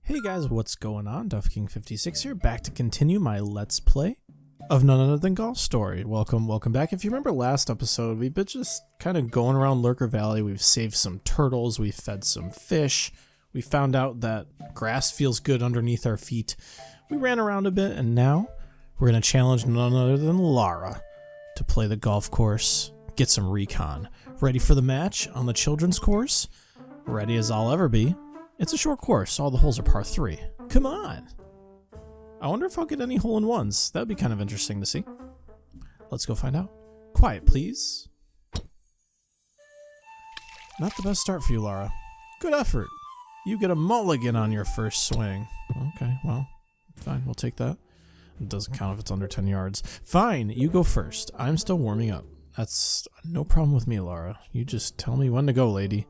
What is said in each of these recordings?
Hey guys, what's going on? Duffking56 here, back to continue my Let's Play of none other than Golf Story. Welcome back. If you remember last episode, we've been just kind of going around Lurker Valley. We've saved some turtles, we fed some fish, we found out that grass feels good underneath our feet. We ran around a bit, and now we're going to challenge none other than Lara to play the golf course, get some recon. Ready for the match on the children's course? Ready as I'll ever be. It's a short course, all the holes are par 3. Come on! I wonder if I'll get any hole-in-ones. That would be kind of interesting to see. Let's go find out. Quiet, please. Not the best start for you, Lara. Good effort. You get a mulligan on your first swing. Okay, well, fine, we'll take that. It doesn't count if it's under 10 yards. Fine, you go first. I'm still warming up. That's no problem with me, Lara. You just tell me when to go, lady.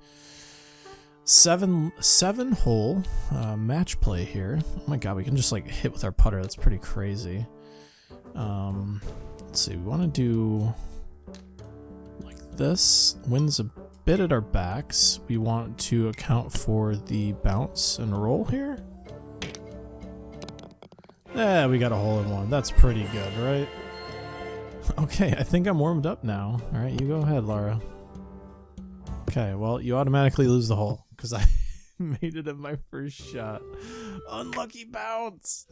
Seven hole match play here. Oh my god, we can just like hit with our putter. That's pretty crazy. Let's see, we want to do like this. Wind's a bit at our backs. We want to account for the bounce and roll here. Yeah, we got a hole in one. That's pretty good, right? Okay, I think I'm warmed up now. All right, you go ahead, Lara. Okay, well, you automatically lose the hole because I made it in my first shot. Unlucky bounce.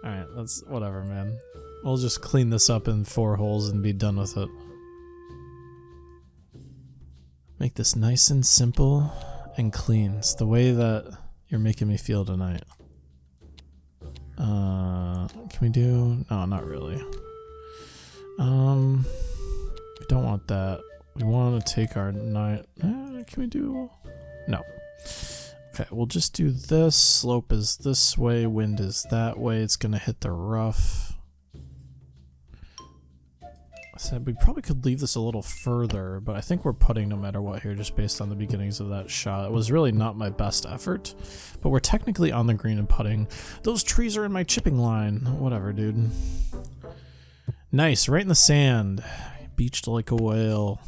All right, that's whatever, man. We'll just clean this up in 4 holes and be done with it. Make this nice and simple and clean. It's the way that you're making me feel tonight. Can we do? No, not really. We don't want that. We want to take our night. Can we do? No. Okay, we'll just do this. Slope is this way. Wind is that way. It's going to hit the rough. I said we probably could leave this a little further, but I think we're putting no matter what here just based on the beginnings of that shot. It was really not my best effort, but we're technically on the green and putting. Those trees are in my chipping line. Whatever, dude. Nice, right in the sand. Beached like a whale.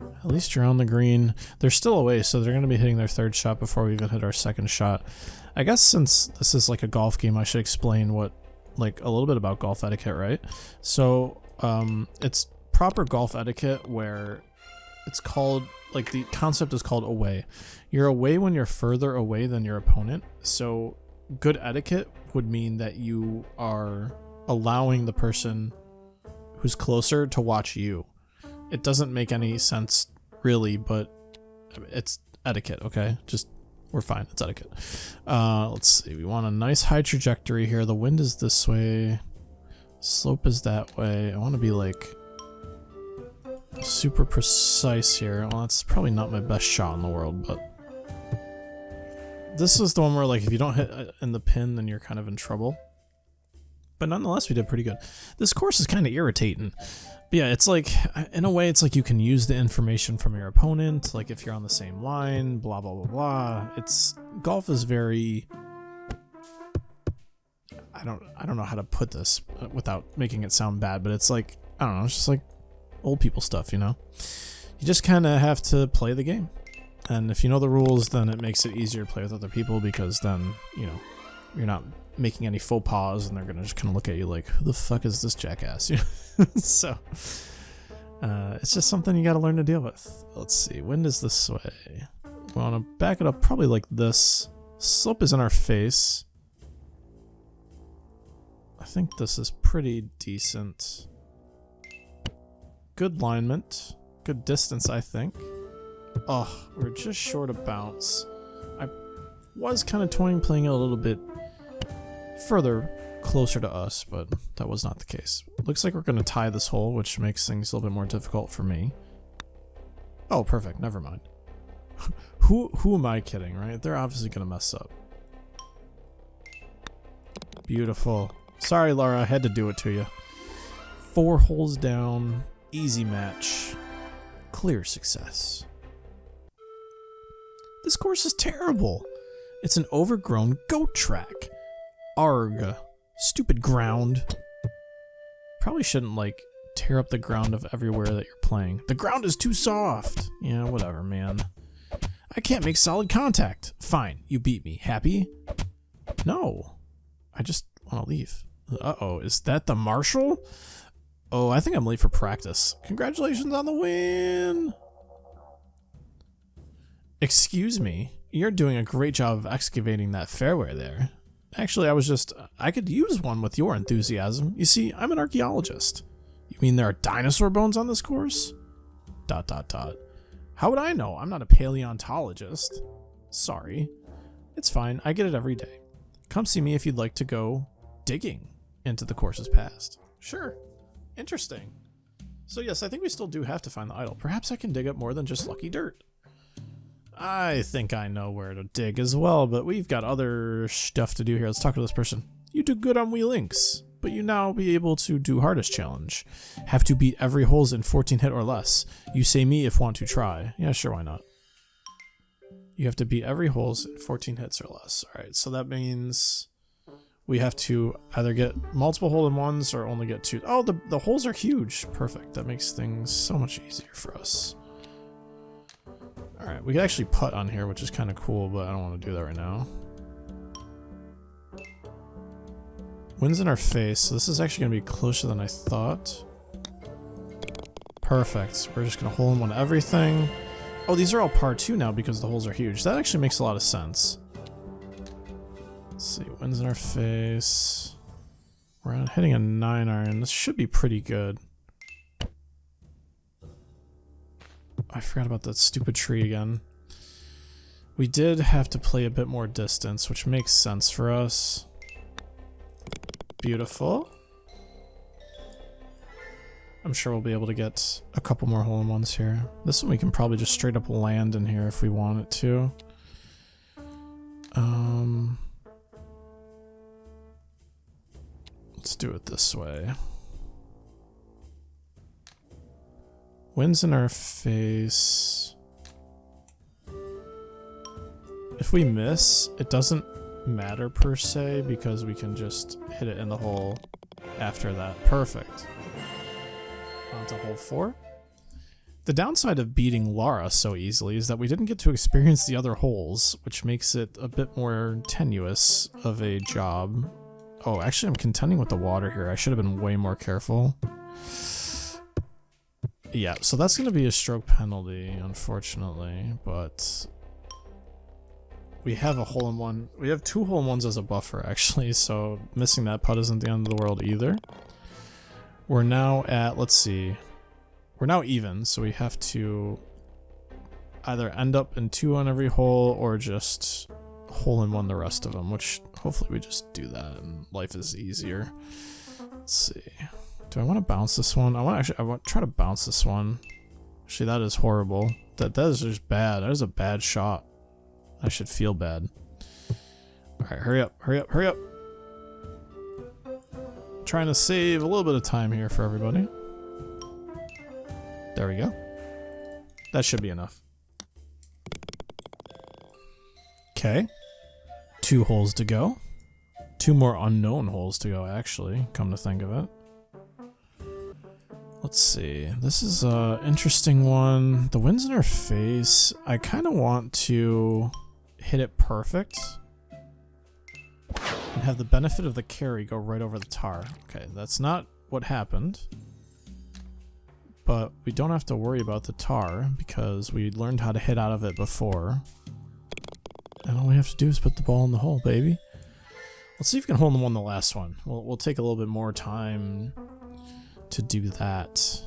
At least you're on the green. They're still away, so they're going to be hitting their 3rd shot before we even hit our 2nd shot. I guess since this is like a golf game, I should explain what, like, a little bit about golf etiquette, right? So, it's proper golf etiquette where it's called, like, the concept is called away. You're away when you're further away than your opponent. So, good etiquette would mean that you are allowing the person who's closer to watch you. It doesn't make any sense really, but it's etiquette, okay? Just, we're fine, it's etiquette. Let's see, we want a nice high trajectory here. The wind is this way, slope is that way. I want to be like super precise here. Well, that's probably not my best shot in the world, but this is the one where like if you don't hit in the pin, then you're kind of in trouble. But nonetheless, we did pretty good. This course is kind of irritating. But yeah, it's like, in a way, it's like you can use the information from your opponent, like if you're on the same line, blah, blah, blah, blah. Golf is very, I don't know how to put this without making it sound bad, but it's like, I don't know, it's just like old people stuff, you know? You just kind of have to play the game. And if you know the rules, then it makes it easier to play with other people because then, you know, you're not making any faux pas and they're gonna just kind of look at you like, who the fuck is this jackass? So it's just something you gotta learn to deal with. Let's see, wind is this way. We want to back it up probably like this. Slope is in our face. I think this is pretty decent. Good alignment, good distance, I think. Oh, we're just short of bounce. I was kind of toying playing it a little bit further closer to us, but that was not the case. Looks like we're going to tie this hole, which makes things a little bit more difficult for me. Oh, perfect. Never mind. Who am I kidding, right? They're obviously going to mess up. Beautiful. Sorry, Lara, I had to do it to you. 4 holes down. Easy match. Clear success. This course is terrible. It's an overgrown goat track. Arg. Stupid ground. Probably shouldn't, like, tear up the ground of everywhere that you're playing. The ground is too soft. Yeah, whatever, man. I can't make solid contact. Fine, you beat me. Happy? No. I just want to leave. Uh-oh, is that the marshal? Oh, I think I'm late for practice. Congratulations on the win! Excuse me, you're doing a great job of excavating that fairway there. Actually, I could use one with your enthusiasm. You see, I'm an archaeologist. You mean there are dinosaur bones on this course? ... How would I know? I'm not a paleontologist. Sorry. It's fine, I get it every day. Come see me if you'd like to go digging into the course's past. Sure. Interesting. So yes, I think we still do have to find the idol. Perhaps I can dig up more than just lucky dirt. I think I know where to dig as well, but we've got other stuff to do here. Let's talk to this person. You do good on Wii Links, but you now be able to do hardest challenge. Have to beat every holes in 14 hit or less. You say me if want to try. Yeah, sure, why not? You have to beat every holes in 14 hits or less. Alright, so that means we have to either get multiple hole-in-ones or only get 2. Oh, the holes are huge. Perfect. That makes things so much easier for us. Alright, we can actually putt on here, which is kind of cool, but I don't want to do that right now. Wind's in our face, so this is actually going to be closer than I thought. Perfect. We're just going to hole-in-one everything. Oh, these are all par 2 now because the holes are huge. That actually makes a lot of sense. Let's see, wind's in our face. We're hitting a 9-iron. This should be pretty good. I forgot about that stupid tree again. We did have to play a bit more distance, which makes sense for us. Beautiful. I'm sure we'll be able to get a couple more hole-in-ones here. This one we can probably just straight up land in here if we want it to. Let's do it this way. Wind's in our face. If we miss, it doesn't matter per se because we can just hit it in the hole after that. Perfect. On to hole 4. The downside of beating Lara so easily is that we didn't get to experience the other holes, which makes it a bit more tenuous of a job. Oh, actually I'm contending with the water here. I should have been way more careful. Yeah, so that's going to be a stroke penalty, unfortunately, but we have a hole-in-one. We have 2 hole-in-ones as a buffer, actually, so missing that putt isn't the end of the world either. We're now at, let's see, we're now even, so we have to either end up in 2 on every hole or just hole-in-one the rest of them, which hopefully we just do that and life is easier. Let's see. Do I want to bounce this one? I want to try to bounce this one. Actually, that is horrible. That is just bad. That is a bad shot. I should feel bad. Alright, hurry up, hurry up, hurry up. Trying to save a little bit of time here for everybody. There we go. That should be enough. Okay. 2 holes to go. 2 more unknown holes to go, actually, come to think of it. Let's see. This is an interesting one. The wind's in our face. I kind of want to hit it perfect and have the benefit of the carry go right over the tar. Okay, that's not what happened. But we don't have to worry about the tar because we learned how to hit out of it before. And all we have to do is put the ball in the hole, baby. Let's see if we can hold the one the last one. We'll take a little bit more time to do that.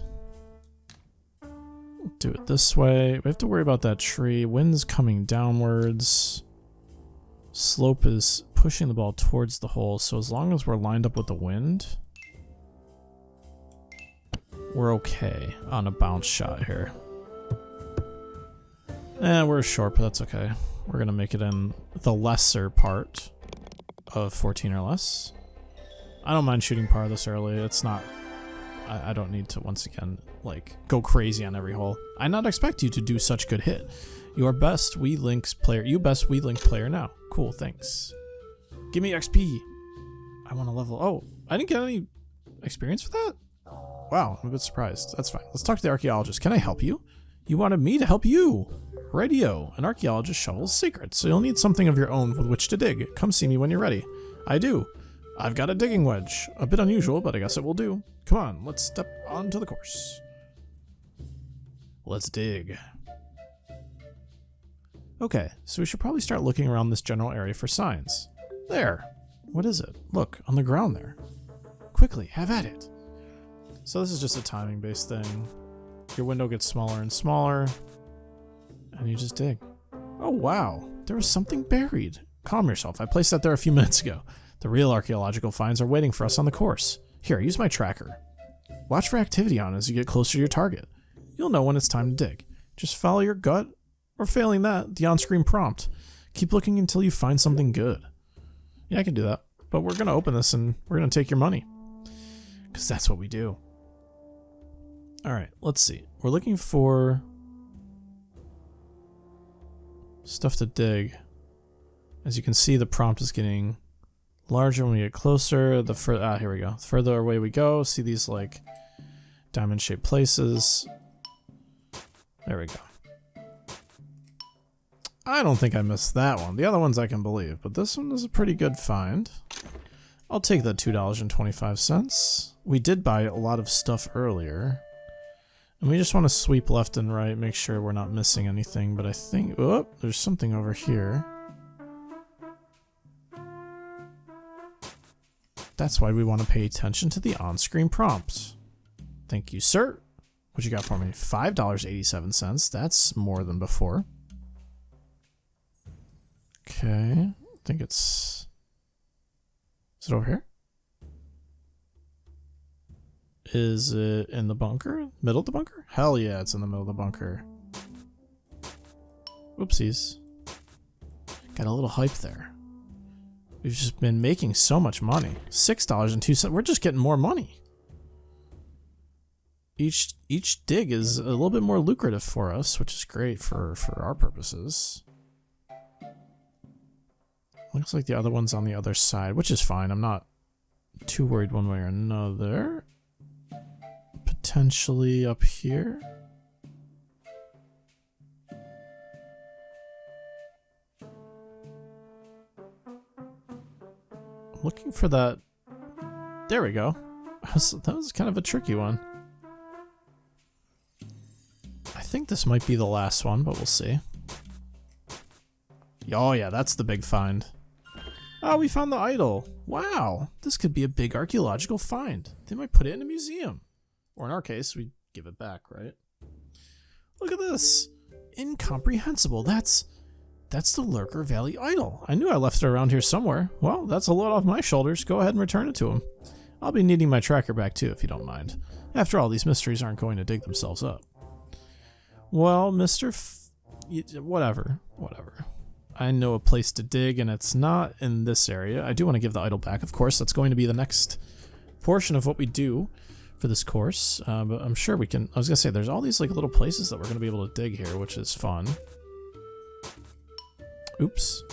We'll do it this way. We have to worry about that tree. Wind's coming downwards. Slope is pushing the ball towards the hole, so as long as we're lined up with the wind, we're okay on a bounce shot here. We're short, but that's okay. We're gonna make it in the lesser part of 14 or less. I don't mind shooting par this early. It's not... I don't need to, once again, like, go crazy on every hole. I not expect you to do such good hit. Your best Wii Links player. You best Wii Link player now. Cool, thanks. Give me XP. I want to level... Oh, I didn't get any experience with that? Wow, I'm a bit surprised. That's fine. Let's talk to the archaeologist. Can I help you? You wanted me to help you. Radio, an archaeologist shovels secrets, so you'll need something of your own with which to dig. Come see me when you're ready. I do. I've got a digging wedge. A bit unusual, but I guess it will do. Come on, let's step onto the course. Let's dig. Okay, so we should probably start looking around this general area for signs. There. What is it? Look, on the ground there. Quickly, have at it. So this is just a timing-based thing. Your window gets smaller and smaller, and you just dig. Oh wow, there was something buried. Calm yourself, I placed that there a few minutes ago. The real archaeological finds are waiting for us on the course. Here, use my tracker. Watch for activity on it as you get closer to your target. You'll know when it's time to dig. Just follow your gut, or failing that, the on-screen prompt. Keep looking until you find something good. Yeah, I can do that, but we're gonna open this and we're gonna take your money. Because that's what we do. Alright, let's see. We're looking for stuff to dig. As you can see, the prompt is getting larger when we get closer. The further, here we go. The further away we go, see these like diamond-shaped places. There we go. I don't think I missed that one. The other ones I can believe, but this one is a pretty good find. I'll take the $2.25. We did buy a lot of stuff earlier. And we just want to sweep left and right, make sure we're not missing anything, but I think, oh, there's something over here. That's why we want to pay attention to the on-screen prompts. Thank you, sir. What you got for me? $5.87. That's more than before. Okay, I think it's... Is it over here? Is it in the bunker? Middle of the bunker? Hell yeah, it's in the middle of the bunker. Whoopsies. Got a little hype there. We've just been making so much money. $6.02. We're just getting more money. Each dig is a little bit more lucrative for us, which is great for our purposes. Looks like the other one's on the other side, which is fine. I'm not too worried one way or another. Potentially up here. Looking for that. There we go. That was kind of a tricky one. I think this might be the last one, but we'll see. Oh yeah, that's the big find. Oh, we found the idol. Wow, this could be a big archaeological find. They might put it in a museum. Or in our case, we give it back, right? Look at this. Incomprehensible. That's the Lurker Valley idol. I knew I left it around here somewhere. Well, that's a load off my shoulders. Go ahead and return it to him. I'll be needing my tracker back too, if you don't mind. After all, these mysteries aren't going to dig themselves up. Well, whatever. I know a place to dig, and it's not in this area. I do want to give the idol back, of course. That's going to be the next portion of what we do for this course. But I'm sure we can... I was going to say, there's all these like little places that we're going to be able to dig here, which is fun. Oops.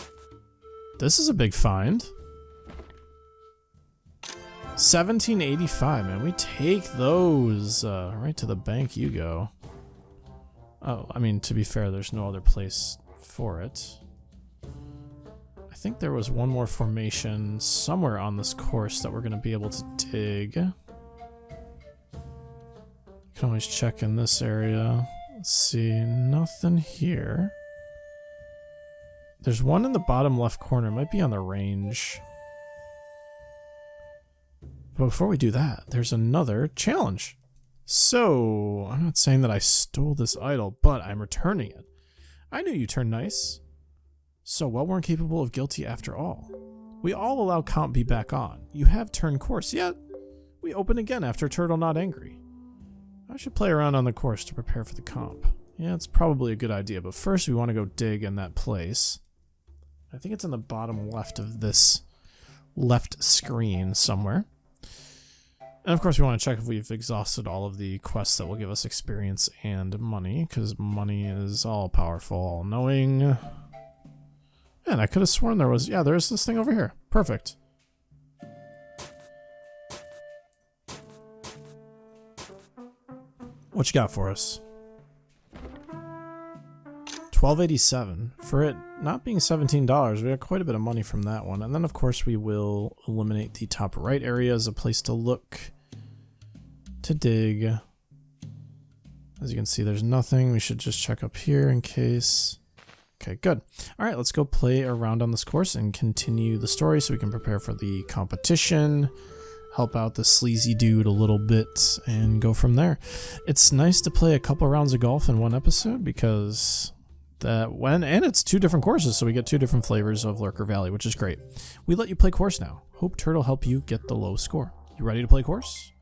This is a big find. 1785, man. We take those. Right to the bank you go. Oh, I mean, to be fair, there's no other place for it. I think there was one more formation somewhere on this course that we're going to be able to dig. You can always check in this area. Let's see, nothing here. There's one in the bottom left corner. It might be on the range. But before we do that, there's another challenge. So, I'm not saying that I stole this idol, but I'm returning it. I knew you turned nice. So well weren't capable of guilty after all. We all allow Count be back on. You have turned course, yet we open again after Turtle not angry. I should play around on the course to prepare for the comp. Yeah, it's probably a good idea, but first we want to go dig in that place. I think it's in the bottom left of this left screen somewhere. And of course we want to check if we've exhausted all of the quests that will give us experience and money, because money is all powerful, all knowing. Man, I could have sworn there was, yeah, there's this thing over here. Perfect. What you got for us? $12.87. For it not being $17, we got quite a bit of money from that one. And then, of course, we will eliminate the top right area as a place to look, to dig. As you can see, there's nothing. We should just check up here in case. Okay, good. All right, let's go play around on this course and continue the story so we can prepare for the competition, help out the sleazy dude a little bit, and go from there. It's nice to play a couple rounds of golf in one episode because and it's 2 different courses, so we get 2 different flavors of Lurker Valley, which is great. We let you play course now. Hope Turtle help you get the low score. You ready to play course?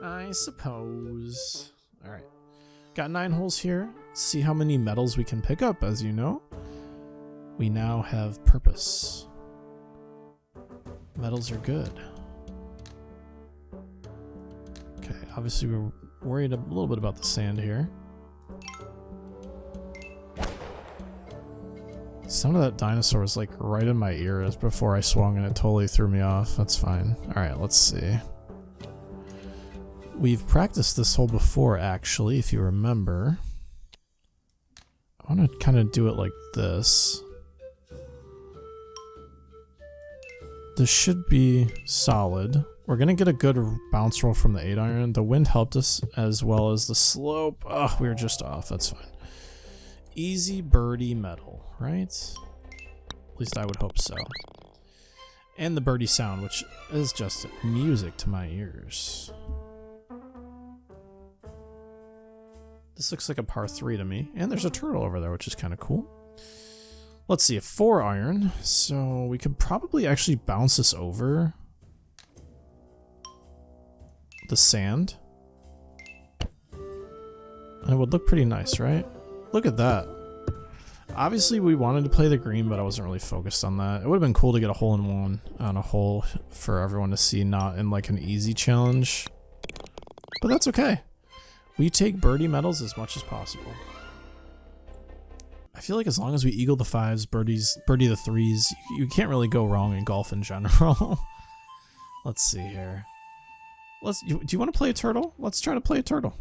I suppose. All right. Got 9 holes here. See how many medals we can pick up. As you know, we now have purpose. Medals are good. Okay, obviously we're worried a little bit about the sand here. The sound of that dinosaur was like right in my ears before I swung and it totally threw me off. That's fine. Alright, let's see. We've practiced this hole before, actually, if you remember. I want to kind of do it like this. This should be solid. We're going to get a good bounce roll from the 8-iron. The wind helped us as well as the slope. Oh, we were just off. That's fine. Easy birdie medal, right? At least I would hope so. And the birdie sound, which is just music to my ears. This looks like a par 3 to me. And there's a turtle over there, which is kind of cool. Let's see, a 4-iron. So we could probably actually bounce this over the sand. And it would look pretty nice, right? Look at that. Obviously, we wanted to play the green, but I wasn't really focused on that. It would have been cool to get a hole-in-one on a hole for everyone to see, not in like an easy challenge. But that's okay. We take birdie medals as much as possible. I feel like as long as we eagle the 5s, birdie the 3s, you can't really go wrong in golf in general. Let's see here. Do you want to play a turtle? Let's try to play a turtle.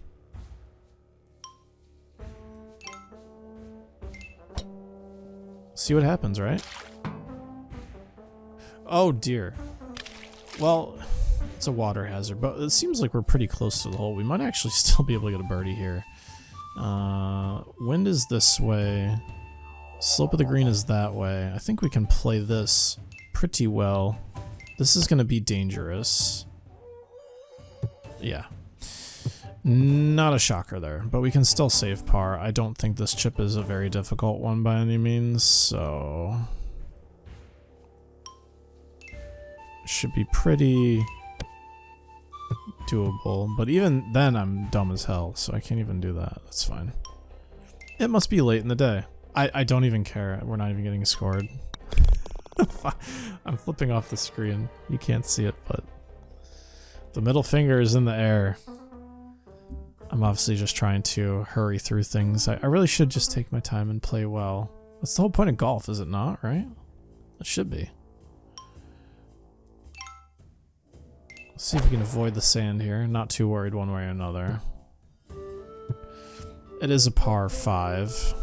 See what happens, right? Oh dear. Well, it's a water hazard, but it seems like we're pretty close to the hole. We might actually still be able to get a birdie here. Wind is this way. Slope of the green is that way. I think we can play this pretty well. This is going to be dangerous. Yeah. Not a shocker there, but we can still save par. I don't think this chip is a very difficult one by any means, so should be pretty doable. But even then, I'm dumb as hell, so I can't even do that. That's fine. It must be late in the day. I don't even care. We're not even getting scored. I'm flipping off the screen. You can't see it, but the middle finger is in the air. I'm obviously just trying to hurry through things. I really should just take my time and play well. That's the whole point of golf, is it not, right? It should be. Let's see if we can avoid the sand here. Not too worried one way or another. It is a par 5.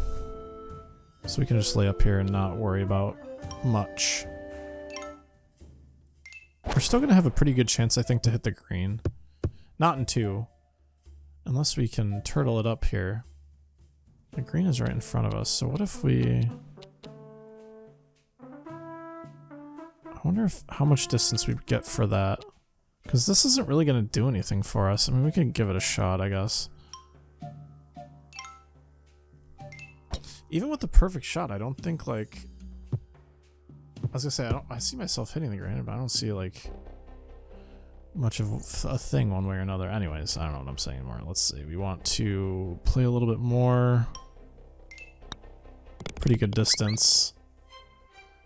So we can just lay up here and not worry about much. We're still going to have a pretty good chance, I think, to hit the green. Not in 2. Unless we can turtle it up here. The green is right in front of us, so what if we... I wonder how much distance we get for that. Because this isn't really going to do anything for us. I mean, we can give it a shot, I guess. Even with the perfect shot, I don't think, like... I was gonna say, I see myself hitting the green, but I don't see, like, much of a thing one way or another. Anyways, I don't know what I'm saying anymore. Let's see. We want to play a little bit more. Pretty good distance.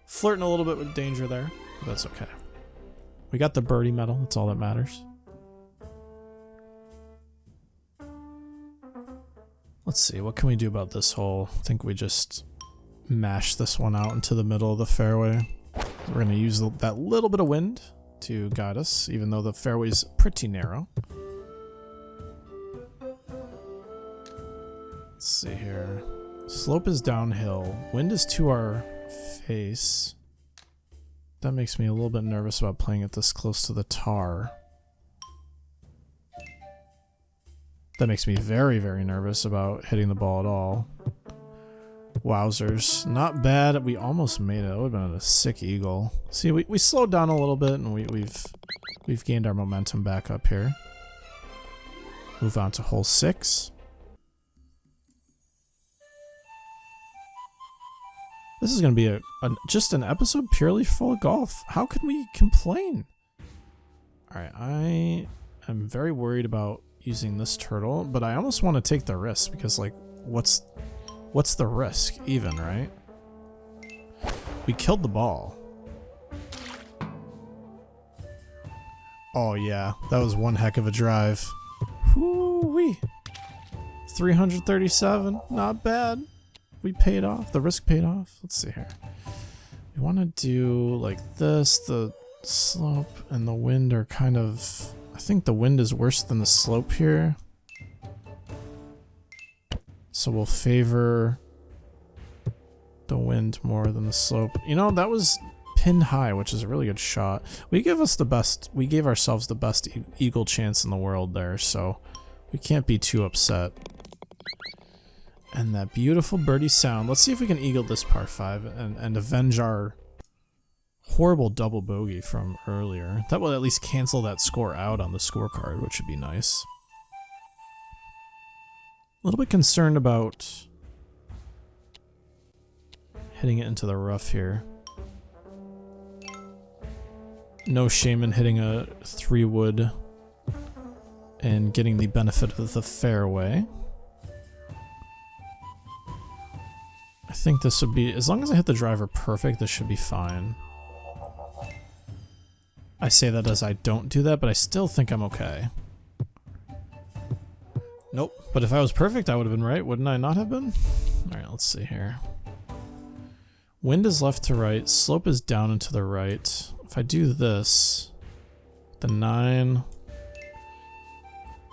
Flirting a little bit with danger there, but that's okay. We got the birdie medal. That's all that matters. Let's see. What can we do about this hole? I think we just mash this one out into the middle of the fairway. We're going to use that little bit of wind to guide us, even though the fairway's pretty narrow. Let's see here. Slope is downhill. Wind is to our face. That makes me a little bit nervous about playing it this close to the tar. That makes me very, very nervous about hitting the ball at all. Wowzers. Not bad. We almost made it. It would have been a sick eagle. See, we slowed down a little bit and we've gained our momentum back up here. Move on to hole 6. This is going to be just an episode purely full of golf. How can we complain? Alright, I am very worried about using this turtle, but I almost want to take the risk because, like, what's the risk even, right? We killed the ball. Oh yeah, that was one heck of a drive. Whoo-wee. 337, not bad. We paid off, the risk paid off. Let's see here. We want to do like this, the slope and the wind are kind of, I think the wind is worse than the slope here. So we'll favor the wind more than the slope. You know, that was pin high, which is a really good shot. We gave ourselves the best eagle chance in the world there, so we can't be too upset. And that beautiful birdie sound. Let's see if we can eagle this par 5 and avenge our horrible double bogey from earlier. That will at least cancel that score out on the scorecard, which would be nice. A little bit concerned about hitting it into the rough here. No shame in hitting a 3-wood and getting the benefit of the fairway. I think this would be, as long as I hit the driver perfect, this should be fine. I say that as I don't do that, but I still think I'm okay. Nope, but if I was perfect, I would have been right, wouldn't I not have been? Alright, let's see here. Wind is left to right, slope is down and to the right. If I do this, the 9,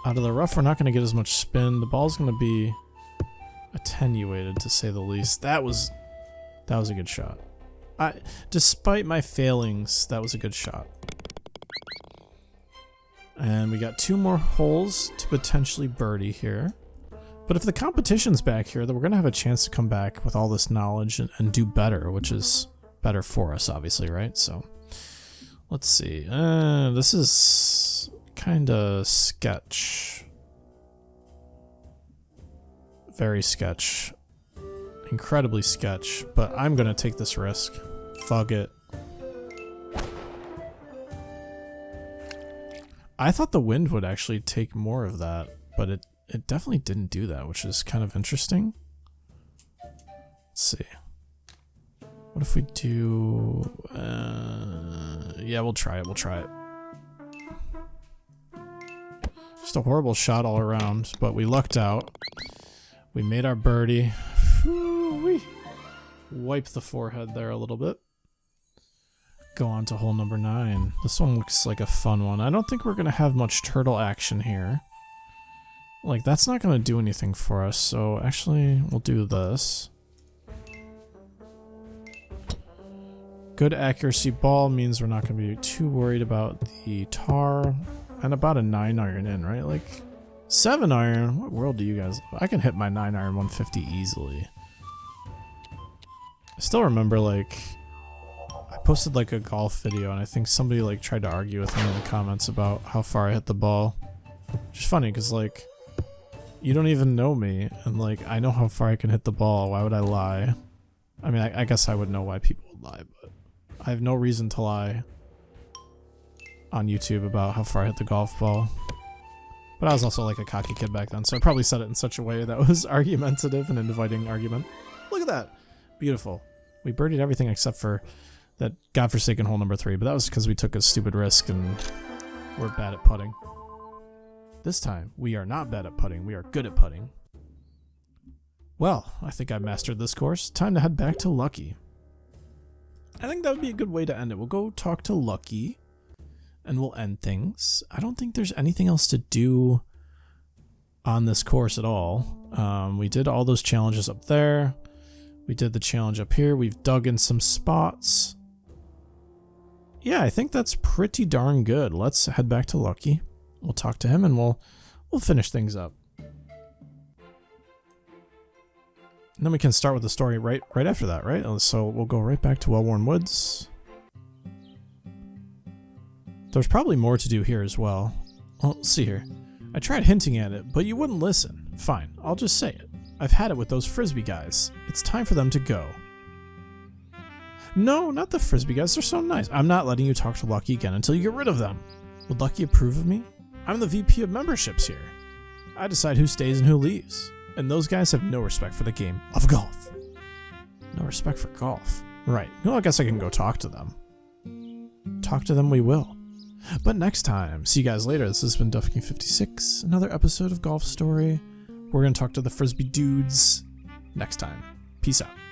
out of the rough, we're not going to get as much spin. The ball's going to be attenuated, to say the least. That was a good shot. Despite my failings, that was a good shot. And we got 2 more holes to potentially birdie here. But if the competition's back here, then we're going to have a chance to come back with all this knowledge and do better, which is better for us, obviously, right? So, let's see. This is kind of sketch. Very sketch. Incredibly sketch, but I'm going to take this risk. Fuck it. I thought the wind would actually take more of that, but it definitely didn't do that, which is kind of interesting. Let's see. What if we do... yeah, we'll try it. Just a horrible shot all around, but we lucked out. We made our birdie. Whoo-wee. Wipe the forehead there a little bit. Go on to hole number 9. This one looks like a fun one. I don't think we're going to have much turtle action here. Like, that's not going to do anything for us, so actually, we'll do this. Good accuracy ball means we're not going to be too worried about the tar. And about a 9-iron in, right? Like, 7-iron? What world do you guys live? I can hit my 9-iron 150 easily. I still remember, like, I posted, like, a golf video, and I think somebody, like, tried to argue with me in the comments about how far I hit the ball. Which is funny, because, like, you don't even know me, and, like, I know how far I can hit the ball. Why would I lie? I mean, I guess I would know why people would lie, but I have no reason to lie on YouTube about how far I hit the golf ball. But I was also like a cocky kid back then, so I probably said it in such a way that was argumentative and inviting argument. Look at that. Beautiful. We birdied everything except for that godforsaken hole number 3, but that was because we took a stupid risk and we're bad at putting. This time, we are not bad at putting, we are good at putting. Well, I think I mastered this course. Time to head back to Lucky. I think that would be a good way to end it. We'll go talk to Lucky, and we'll end things. I don't think there's anything else to do on this course at all. We did all those challenges up there. We did the challenge up here. We've dug in some spots. Yeah, I think that's pretty darn good. Let's head back to Lucky. We'll talk to him and we'll finish things up. And then we can start with the story right after that, right? So we'll go right back to Well-Worn Woods. There's probably more to do here as well. Well, let's see here. I tried hinting at it, but you wouldn't listen. Fine, I'll just say it. I've had it with those Frisbee guys. It's time for them to go. No, not the Frisbee guys. They're so nice. I'm not letting you talk to Lucky again until you get rid of them. Would Lucky approve of me? I'm the VP of memberships here. I decide who stays and who leaves. And those guys have no respect for the game of golf. No respect for golf. Right. Well, I guess I can go talk to them. Talk to them we will. But next time. See you guys later. This has been Duffing 56. Another episode of Golf Story. We're going to talk to the Frisbee dudes next time. Peace out.